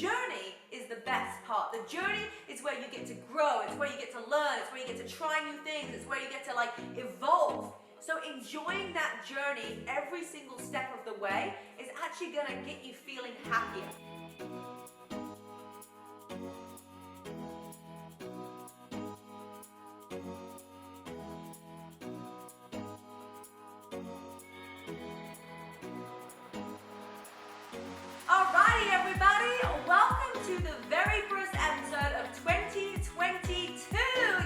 journey is the best part. The journey is where you get to grow. It's where you get to learn. It's where you get to try new things. It's where you get to evolve. So enjoying that journey every single step of the way is actually going to get you feeling happier. Alrighty everybody, welcome to the very first episode of 2022.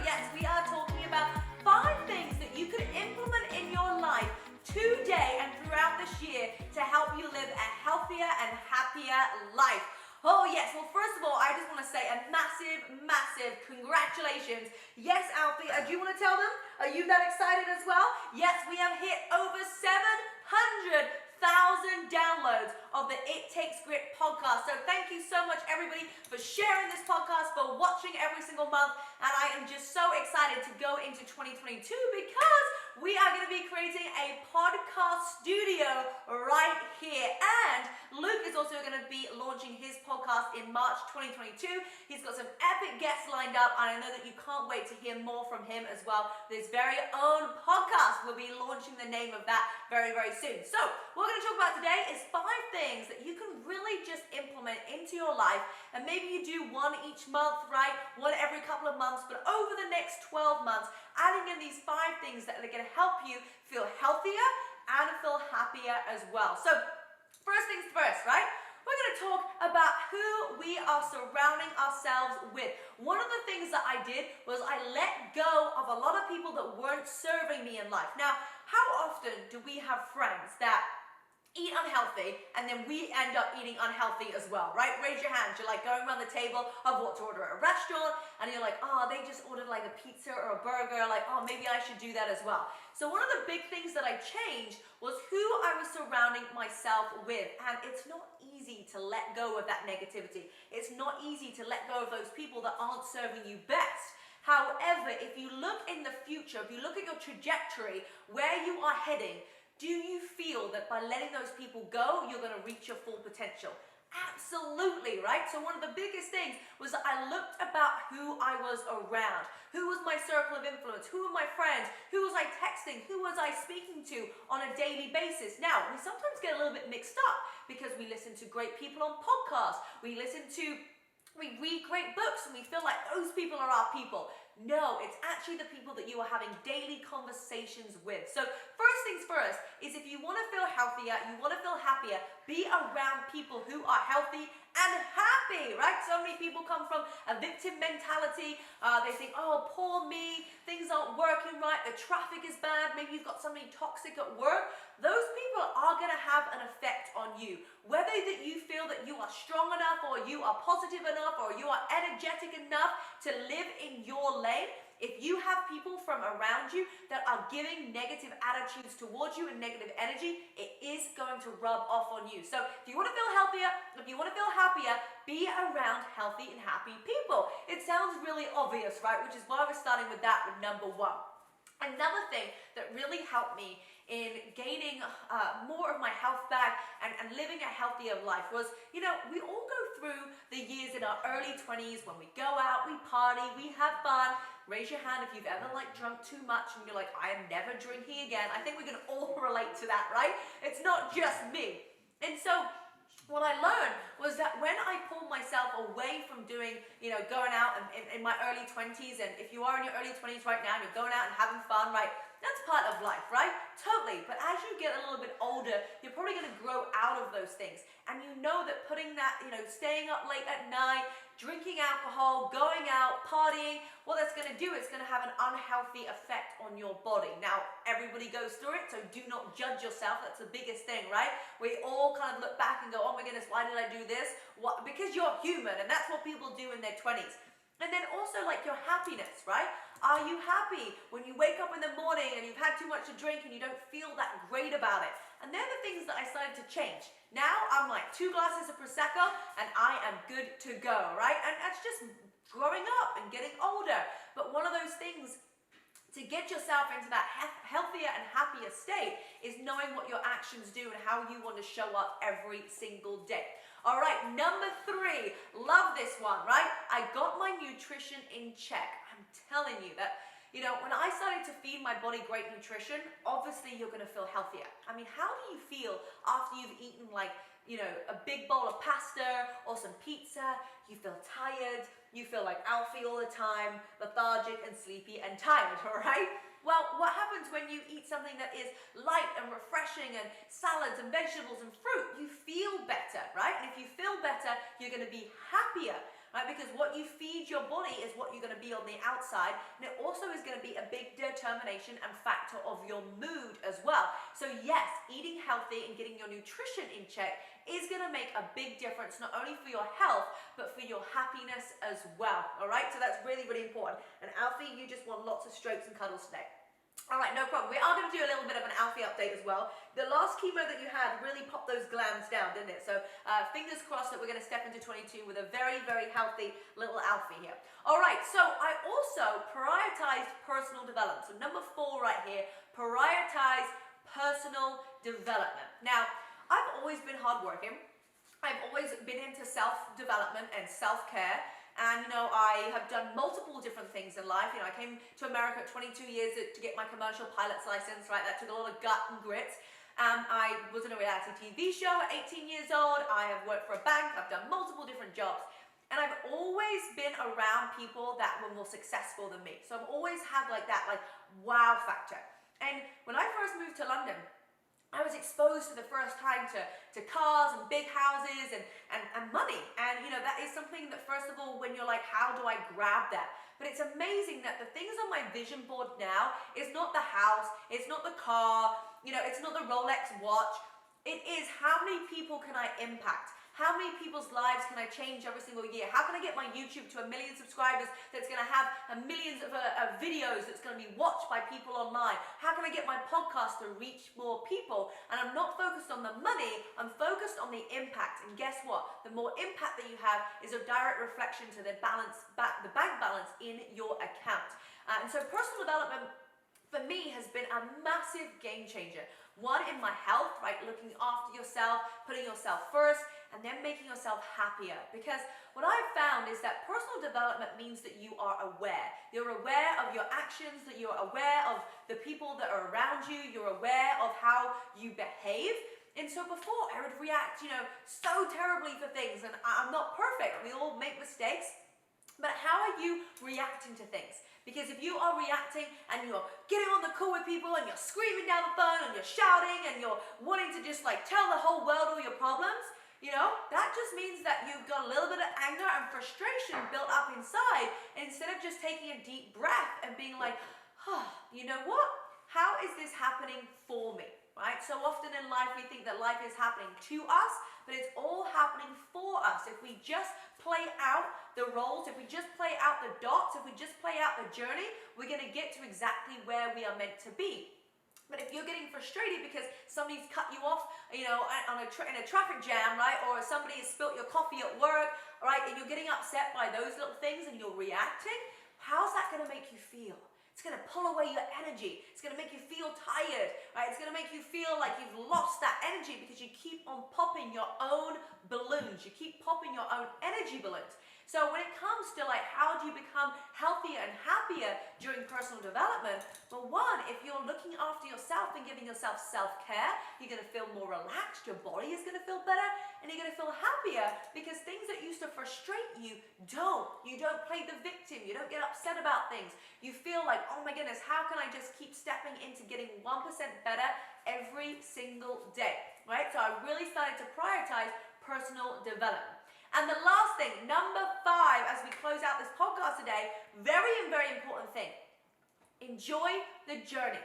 Yes, we are talking about 5 things that you could implement in your life today and throughout this year to help you live a healthier and happier life. Oh yes, well first of all, I just want to say a massive congratulations. Yes, Alfie, do you want to tell them? Are you that excited as well? Yes, we have hit over 700,000 downloads of the It Takes Grit podcast. So thank you so much everybody for sharing this podcast, for watching every single month, and I am just so excited to go into 2022 because we are going to be creating a podcast studio right here, and Luke is also going to be launching his podcast in March 2022. He's got some epic guests lined up, and I know that you can't wait to hear more from him as well. His very own podcast will be launching the name of that very soon. So what we're going to talk about today is 5 things that you can really just implement into your life, and maybe you do one each month, right? One every couple of months, but over the next 12 months, adding in these 5 things that are going to help you feel healthier and feel happier as well. So first things first, right? We're going to talk about who we are surrounding ourselves with. One of the things that I did was I let go of a lot of people that weren't serving me in life. Now, how often do we have friends that eat unhealthy and then we end up eating unhealthy as well, right? Raise your hands. You're going around the table of what to order at a restaurant, and you're like, oh, they just ordered a pizza or a burger, oh, maybe I should do that as well. So one of the big things that I changed was who I was surrounding myself with, and it's not easy to let go of that negativity. It's not easy to let go of those people that aren't serving you best. However, if you look in the future, if you look at your trajectory, where you are heading, do you feel that by letting those people go, you're going to reach your full potential? Absolutely, right? So one of the biggest things was that I looked about who I was around. Who was my circle of influence? Who were my friends? Who was I texting? Who was I speaking to on a daily basis? Now, we sometimes get a little bit mixed up because we listen to great people on podcasts. We read great books and we feel like those people are our people. No, it's actually the people that you are having daily conversations with. So first things first is if you want to feel healthier, you want to feel happier, be around people who are healthy and happy, right? So many people come from a victim mentality. They think, oh, poor me, things aren't working right, the traffic is bad, maybe you've got somebody toxic at work. Those people are going to have an effect on you. Whether that you feel that you are strong enough or you are positive enough or you are energetic enough to live in your lane, if you have people from around you that are giving negative attitudes towards you and negative energy, it is going to rub off on you. So if you want to feel healthier, if you want to feel happier, be around healthy and happy people. It sounds really obvious, right? Which is why we're starting with that with number 1. Another thing that really helped me in gaining more of my health back and living a healthier life was, we all go through the years in our early 20s when we go out, we party, we have fun. Raise your hand if you've ever drunk too much and you're like, I am never drinking again. I think we can all relate to that, right? It's not just me. And so what I learned was that when I pulled myself away from doing, going out in my early 20s, and if you are in your early 20s right now and you're going out and having fun, right, that's part of life, right? Totally. But as you get a little bit older, you're probably going to grow out of those things. And you know that putting that, staying up late at night, drinking alcohol, going out, partying, what that's going to do, it's going to have an unhealthy effect on your body. Now, everybody goes through it, so do not judge yourself. That's the biggest thing, right? We all kind of look back and go, oh my goodness, why did I do this? What? Because you're human, and that's what people do in their 20s. And then also your happiness, right? Are you happy when you wake up in the morning and you've had too much to drink and you don't feel that great about it? And they're the things that I started to change. Now I'm 2 glasses of Prosecco and I am good to go, right? And that's just growing up and getting older. But one of those things to to get yourself into that healthier and happier state is knowing what your actions do and how you want to show up every single day. All right, number 3, love this one, right? I got my nutrition in check. I'm telling you that, when I started to feed my body great nutrition, obviously you're going to feel healthier. I mean, how do you feel after you've eaten a big bowl of pasta or some pizza? You feel tired, you feel like Alfie all the time, lethargic and sleepy and tired, all right? Well, what happens when you eat something that is light and refreshing and salads and vegetables and fruit? You feel better, right? And if you feel better, you're going to be happier, right? Because what you feed your body is what you're going to be on the outside, and it also is going to be a big determination and factor of your mood as well. So yes, eating healthy and getting your nutrition in check is going to make a big difference, not only for your health, but for your happiness as well, all right? So that's really, really important. And Alfie, you just want lots of strokes and cuddles today. All right, no problem. We are going to do a little bit of an Alfie update as well. The last chemo that you had really popped those glands down, didn't it? So fingers crossed that we're going to step into 22 with a very, very healthy little Alfie here. All right, so I also prioritized personal development. So number 4 right here, prioritize personal development. Now, I've always been hardworking. I've always been into self-development and self-care. And, I have done multiple different things in life. I came to America at 22 years to get my commercial pilot's license, right? That took a lot of gut and grit. I was in a reality TV show at 18 years old. I have worked for a bank. I've done multiple different jobs. And I've always been around people that were more successful than me. So I've always had that wow factor. And when I first moved to London, I was exposed for the first time to cars and big houses and money. And, that is something that, first of all, when you're like, how do I grab that? But it's amazing that the things on my vision board now is not the house, it's not the car, it's not the Rolex watch. It is how many people can I impact? How many people's lives can I change every single year? How can I get my YouTube to 1 million subscribers that's going to have millions of videos that's going to be watched by people online? How can I get my podcast to reach more people? And I'm not focused on the money, I'm focused on the impact. And guess what? The more impact that you have is a direct reflection to the bank balance in your account. And so personal development for me has been a massive game changer. One, in my health, right? Looking after yourself, putting yourself first, and then making yourself happier. Because what I've found is that personal development means that you are aware. You're aware of your actions, that you're aware of the people that are around you, you're aware of how you behave. And so before, I would react, so terribly for things, and I'm not perfect. We all make mistakes. But how are you reacting to things? Because if you are reacting and you're getting on the call with people and you're screaming down the phone and you're shouting and you're wanting to just tell the whole world all your problems, that just means that you've got a little bit of anger and frustration built up inside, instead of just taking a deep breath and being like, you know what? How is this happening for me? Right? So often in life we think that life is happening to us, but it's all happening for us. If we just play out the roles, if we just play out the dots, if we just play out the journey, we're going to get to exactly where we are meant to be. But if you're getting frustrated because somebody's cut you off, in a traffic jam, right, or somebody has spilt your coffee at work, right, and you're getting upset by those little things and you're reacting, how's that going to make you feel? It's going to pull away your energy. It's going to make you feel tired, right? It's going to make you feel like you've lost that energy because you keep on popping your own balloons. You keep popping your own energy balloons. So when it comes to how do you become healthier and happier during personal development, well, one, if you're looking after yourself and giving yourself self-care, you're going to feel more relaxed, your body is going to feel better, and you're going to feel happier because things that used to frustrate you don't. You don't play the victim. You don't get upset about things. You feel like, oh my goodness, how can I just keep stepping into getting 1% better every single day, right? So I really started to prioritize personal development. And the last thing, number 5, as we close out this podcast today, very important thing. Enjoy the journey.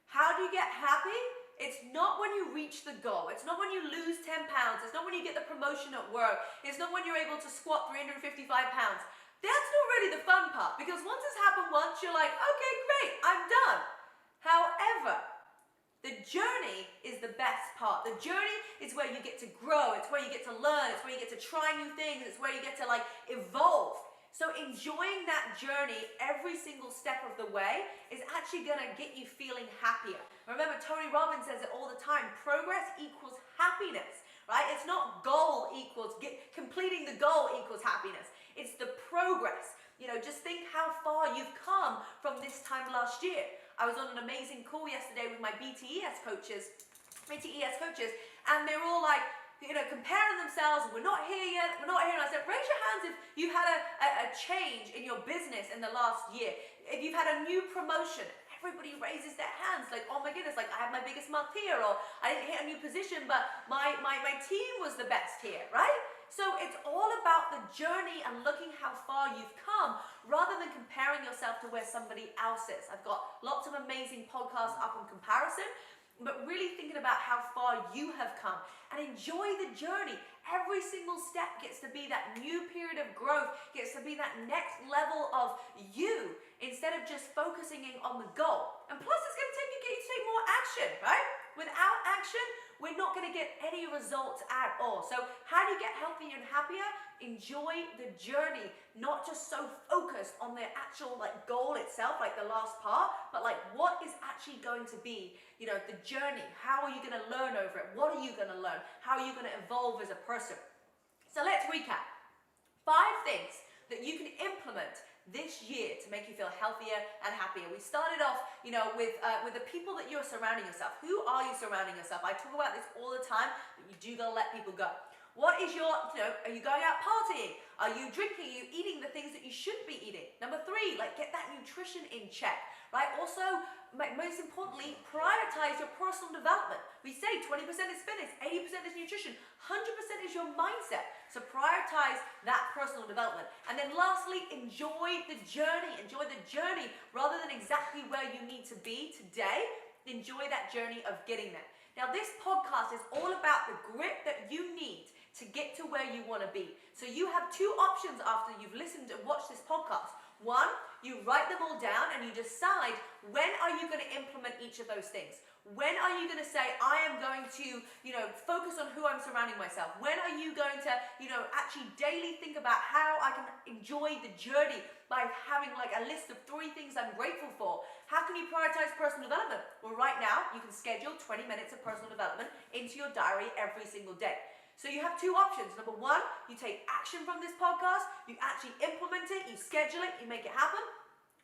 How do you get happy? It's not when you reach the goal. It's not when you lose 10 pounds. It's not when you get the promotion at work. It's not when you're able to squat 355 pounds. That's not really the fun part, because once it's happened once, you're like, okay, great, I'm done. However, the journey is the best part. The journey is where you get to grow. It's where you get to learn. It's where you get to try new things. It's where you get to evolve. So enjoying that journey every single step of the way is actually going to get you feeling happier. Remember, Tony Robbins says it all the time, progress equals happiness, right? It's not goal equals, completing the goal equals happiness. It's the progress. Just think how far you've come from this time last year. I was on an amazing call yesterday with my BTES coaches, and they're all like, comparing themselves. We're not here yet. We're not here. And I said, raise your hands if you had a change in your business in the last year. If you've had a new promotion. Everybody raises their hands like, oh my goodness, like I had my biggest month here, or I didn't hit a new position, but my team was the best here, right? So it's all about the journey and looking how far you've come rather than comparing yourself to where somebody else is. I've got lots of amazing podcasts up in comparison, but really thinking about how far you have come and enjoy the journey. Every single step gets to be that new period of growth, gets to be that next level of you instead of just focusing in on the goal. And plus it's going to get you to take more action, right? Without action, we're not going to get any results at all. So how do you get healthier and happier? Enjoy the journey, not just so focused on the actual goal itself, like the last part, but what is actually going to be, the journey. How are you going to learn over it? What are you going to learn? How are you going to evolve as a person? So let's recap. 5 things that you can implement this year to make you feel healthier and happier. We started off, with the people that you're surrounding yourself. Who are you surrounding yourself? I talk about this all the time, but you do gotta let people go. What is your, are you going out partying? Are you drinking? Are you eating the things that you shouldn't be eating? Number 3, get that nutrition in check, right? Also, most importantly, prioritize your personal development. We say 20% is fitness, 80% is nutrition, 100% is your mindset. So prioritize that personal development. And then lastly, enjoy the journey. Enjoy the journey rather than exactly where you need to be today. Enjoy that journey of getting there. Now, this podcast is all about the grit that you need to get to where you want to be. So you have 2 options after you've listened and watched this podcast. 1, you write them all down and you decide when are you going to implement each of those things. When are you going to say, I am going to, focus on who I'm surrounding myself? When are you going to, actually daily think about how I can enjoy the journey by having a list of 3 things I'm grateful for? How can you prioritize personal development? Well, right now, you can schedule 20 minutes of personal development into your diary every single day. So you have 2 options. Number 1, you take action from this podcast, you actually implement it, you schedule it, you make it happen.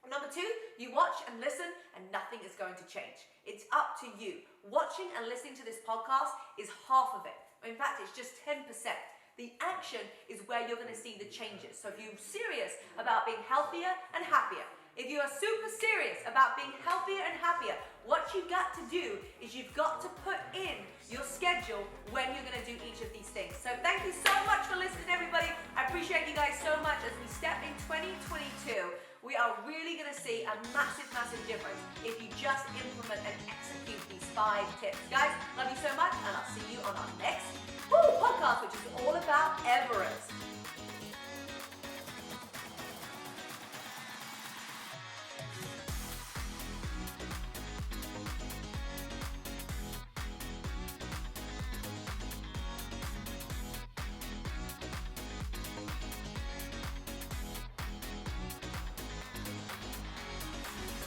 Number 2, you watch and listen and nothing is going to change. It's up to you. Watching and listening to this podcast is half of it. In fact, it's just 10%. The action is where you're going to see the changes. So if you're serious about being healthier and happier, if you are super serious about being healthier and happier, what you've got to do is you've got to put in your schedule when you're going to do each of these things. So thank you so much for listening, everybody. I appreciate you guys so much. As we step in 2022, we are really going to see a massive, massive difference if you just implement and execute these 5 tips. Guys, love you so much, and I'll see you on our next podcast, which is all about Everest.